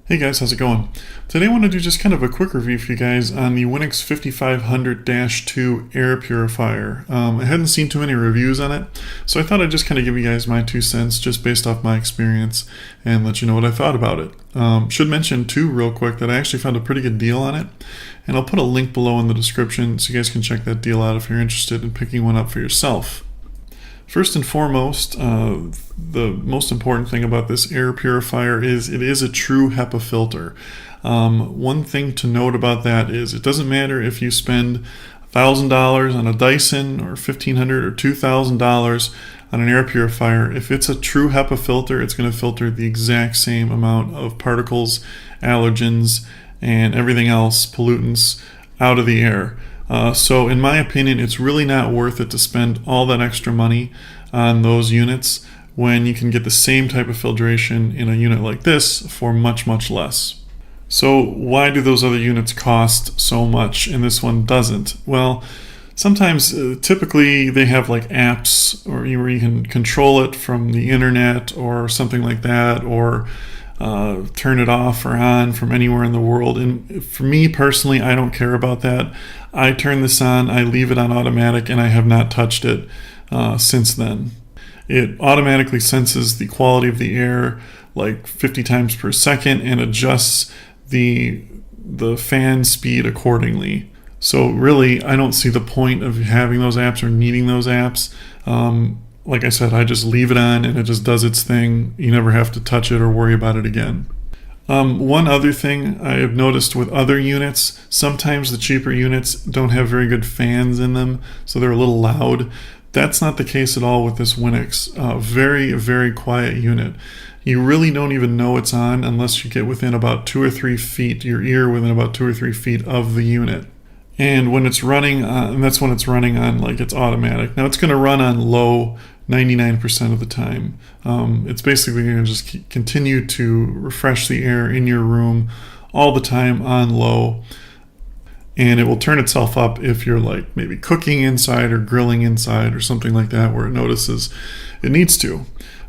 Hey guys, how's it going? Today I want to do just kind of a quick review for you guys on the Winix 5500-2 air purifier. I hadn't seen too many reviews on it, so I thought I'd just kind of give you guys my 2 cents just based off my experience and let you know what I thought about it. Should mention too real quick that I actually found a pretty good deal on it, and I'll put a link below in the description so you guys can check that deal out if you're interested in picking one up for yourself. First and foremost, the most important thing about this air purifier is it is a true HEPA filter. One thing to note about that is it doesn't matter if you spend $1,000 on a Dyson or $1,500 or $2,000 on an air purifier. If it's a true HEPA filter, it's going to filter the exact same amount of particles, allergens, and everything else, pollutants, out of the air. So in my opinion, it's really not worth it to spend all that extra money on those units when you can get the same type of filtration in a unit like this for much, much less. So why do those other units cost so much and this one doesn't? Well, sometimes, typically they have like apps where you can control it from the internet or something like that, or turn it off or on from anywhere in the world. And for me personally, I don't care about that. I turn this on, I leave it on automatic, and I have not touched it since then. It automatically senses the quality of the air like 50 times per second and adjusts the fan speed accordingly. So really, I don't see the point of having those apps or needing those apps. Like I said, I just leave it on and it just does its thing. You never have to touch it or worry about it again. One other thing I have noticed with other units, sometimes the cheaper units don't have very good fans in them, so they're a little loud. That's not the case at all with this Winix. Very, very quiet unit. You really don't even know it's on unless you get within about 2 or 3 feet, your ear within about 2 or 3 feet of the unit. And when it's running, and that's when it's running on like it's automatic. Now it's going to run on low 99% of the time. It's basically going to just continue to refresh the air in your room all the time on low. And it will turn itself up if you're like maybe cooking inside or grilling inside or something like that where it notices it needs to.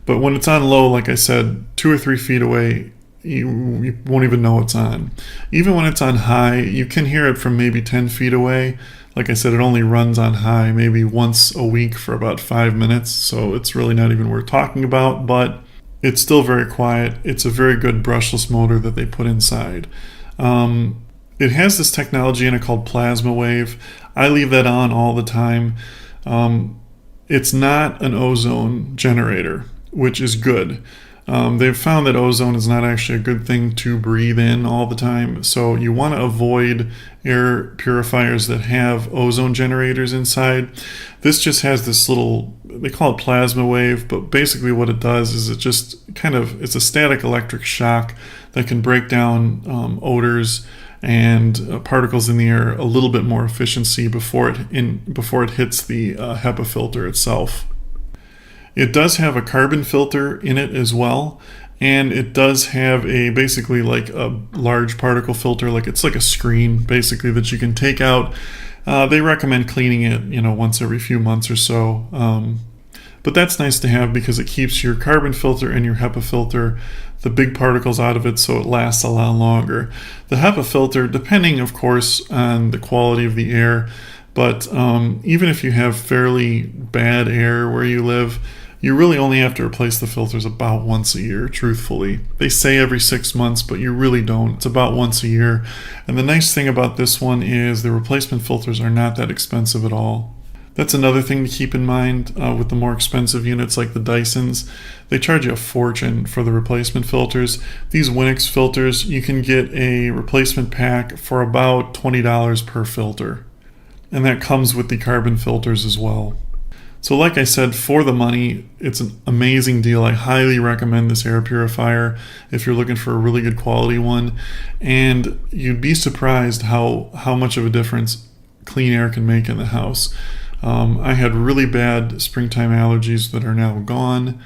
But when it's on low, like I said, 2 or 3 feet away, you won't even know it's on. Even when it's on high, you can hear it from maybe 10 feet away. Like I said, it only runs on high maybe once a week for about 5 minutes, so it's really not even worth talking about, but it's still very quiet. It's a very good brushless motor that they put inside. It has this technology in it called plasma wave. I leave that on all the time. It's not an ozone generator, which is good. They've found that ozone is not actually a good thing to breathe in all the time, so you want to avoid air purifiers that have ozone generators inside. This just has this little, they call it plasma wave, but basically what it does is it just it's a static electric shock that can break down odors and particles in the air a little bit more efficiency before it hits the HEPA filter itself. It does have a carbon filter in it as well, and it does have basically like a large particle filter, like it's like a screen basically that you can take out. They recommend cleaning it, once every few months or so. But that's nice to have because it keeps your carbon filter and your HEPA filter, the big particles out of it, so it lasts a lot longer. The HEPA filter, depending of course on the quality of the air, but even if you have fairly bad air where you live, you really only have to replace the filters about once a year, truthfully. They say every 6 months, but you really don't. It's about once a year. And the nice thing about this one is the replacement filters are not that expensive at all. That's another thing to keep in mind with the more expensive units like the Dysons. They charge you a fortune for the replacement filters. These Winix filters, you can get a replacement pack for about $20 per filter. And that comes with the carbon filters as well. So like I said, for the money, it's an amazing deal. I highly recommend this air purifier if you're looking for a really good quality one. And you'd be surprised how much of a difference clean air can make in the house. I had really bad springtime allergies that are now gone.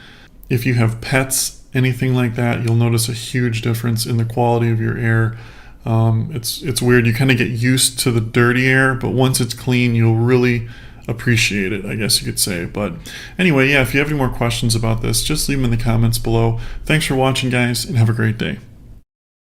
If you have pets, anything like that, you'll notice a huge difference in the quality of your air. It's weird. You kind of get used to the dirty air, but once it's clean, you'll really appreciate it, I guess you could say. But anyway, yeah, if you have any more questions about this, just leave them in the comments below. Thanks for watching, guys, and have a great day.